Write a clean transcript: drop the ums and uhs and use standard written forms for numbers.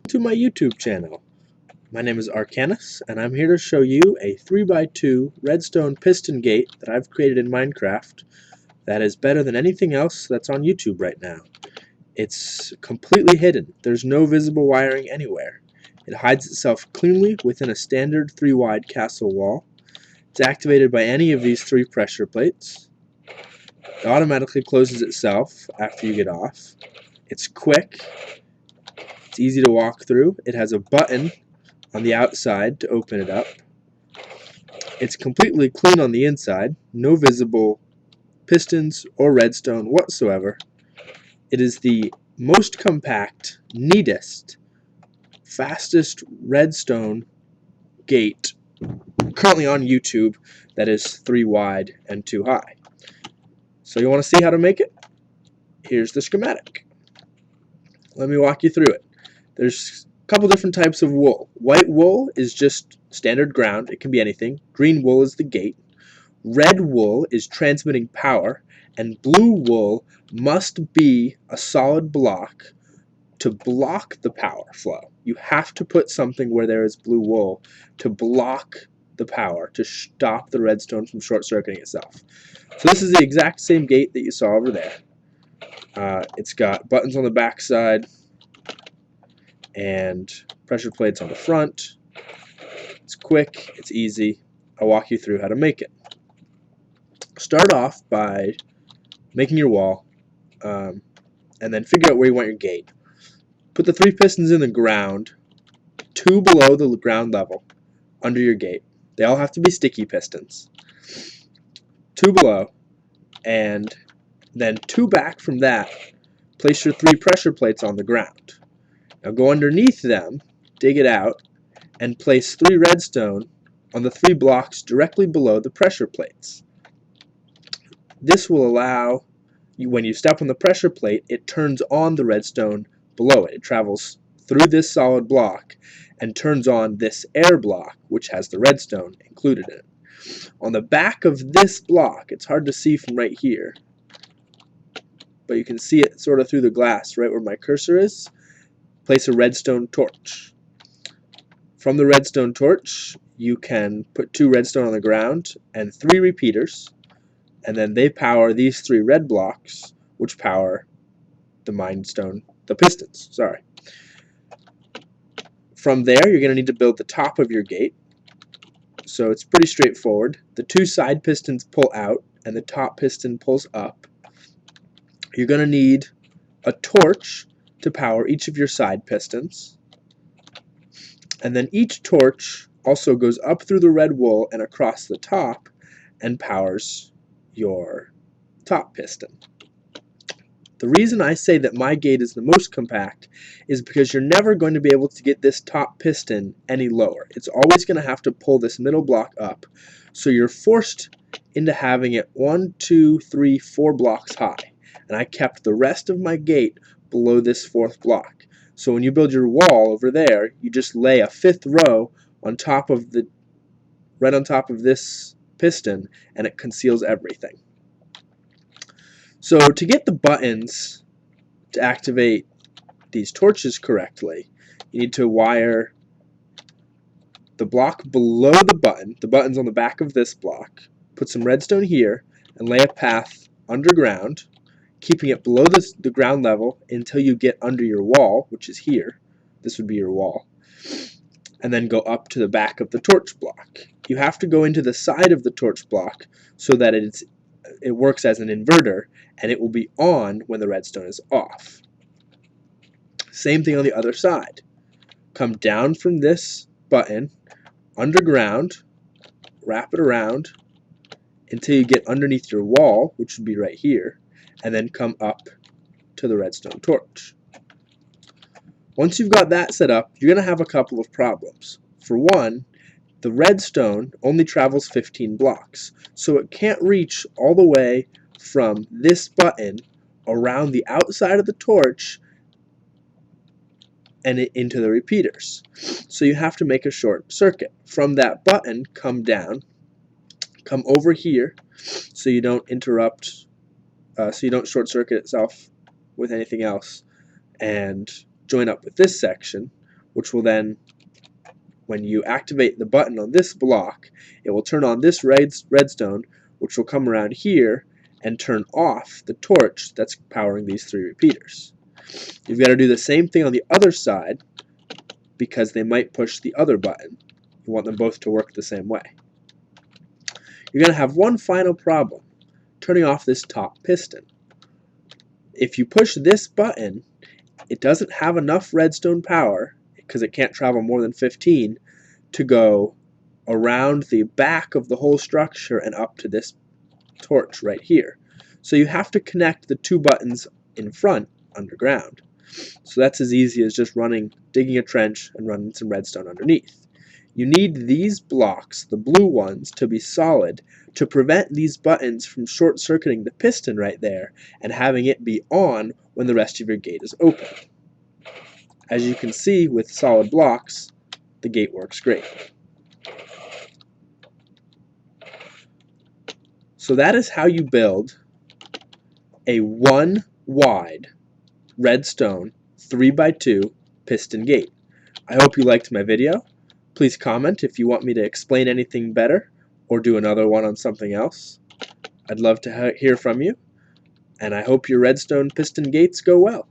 to my YouTube channel. My name is Arcanus, and I'm here to show you a 3x2 redstone piston gate that I've created in Minecraft that is better than anything else that's on YouTube right now. It's completely hidden. There's no visible wiring anywhere. It hides itself cleanly within a standard 3-wide castle wall. It's activated by any of these 3 pressure plates. It automatically closes itself after you get off. It's quick. It's easy to walk through. It has a button on the outside to open it up. It's completely clean on the inside. No visible pistons or redstone whatsoever. It is the most compact, neatest, fastest redstone gate currently on YouTube that is 3 wide and 2 high. So you want to see how to make it? Here's the schematic. Let me walk you through it. There's a couple different types of wool. White wool is just standard ground. It can be anything. Green wool is the gate. Red wool is transmitting power. And blue wool must be a solid block to block the power flow. You have to put something where there is blue wool to block the power, to stop the redstone from short-circuiting itself. So this is the exact same gate that you saw over there. It's got buttons on the back side and pressure plates on the front. It's quick, it's easy. I'll walk you through how to make it. Start off by making your wall, and then figure out where you want your gate. Put the 3 pistons in the ground, 2 below the ground level, under your gate. They all have to be sticky pistons. 2 below, and then 2 back from that, place your 3 pressure plates on the ground. Now go underneath them, dig it out, and place 3 redstone on the 3 blocks directly below the pressure plates. This will allow you, when you step on the pressure plate, it turns on the redstone below it. It travels through this solid block and turns on this air block, which has the redstone included in it. On the back of this block, it's hard to see from right here, but you can see it sort of through the glass right where my cursor is. Place a redstone torch. From the redstone torch, you can put 2 redstone on the ground and 3 repeaters, and then they power these 3 red blocks, which power the pistons, sorry. From there, you're going to need to build the top of your gate. So it's pretty straightforward. The 2 side pistons pull out, and the top piston pulls up. You're going to need a torch to power each of your side pistons. And then each torch also goes up through the red wool and across the top and powers your top piston. The reason I say that my gate is the most compact is because you're never going to be able to get this top piston any lower. It's always going to have to pull this middle block up. So you're forced into having it 1, 2, 3, 4 blocks high. And I kept the rest of my gate below this 4th block. So when you build your wall over there, you just lay a 5th row on top of right on top of this piston, and it conceals everything. So to get the buttons to activate these torches correctly, you need to wire the block below the button's on the back of this block, put some redstone here, and lay a path underground, keeping it below the ground level until you get under your wall, which is here. This would be your wall. And then go up to the back of the torch block. You have to go into the side of the torch block so that it works as an inverter, and it will be on when the redstone is off. Same thing on the other side. Come down from this button, underground, wrap it around until you get underneath your wall, which would be right here, and then come up to the redstone torch. Once you've got that set up, you're going to have a couple of problems. For one, the redstone only travels 15 blocks, so it can't reach all the way from this button around the outside of the torch and into the repeaters. So you have to make a short circuit. From that button, come down, come over here so you don't interrupt, so you don't short circuit itself with anything else, and join up with this section, which will then, when you activate the button on this block, it will turn on this redstone, which will come around here and turn off the torch that's powering these 3 repeaters. You've got to do the same thing on the other side because they might push the other button. You want them both to work the same way. You're going to have one final problem, turning off this top piston. If you push this button, it doesn't have enough redstone power, because it can't travel more than 15, to go around the back of the whole structure and up to this torch right here. So you have to connect the 2 buttons in front underground. So that's as easy as just digging a trench and running some redstone underneath. You need these blocks, the blue ones, to be solid to prevent these buttons from short-circuiting the piston right there and having it be on when the rest of your gate is open. As you can see, with solid blocks, the gate works great. So that is how you build a 1 wide redstone 3x2 piston gate. I hope you liked my video. Please comment if you want me to explain anything better or do another one on something else. I'd love to hear from you, and I hope your redstone piston gates go well.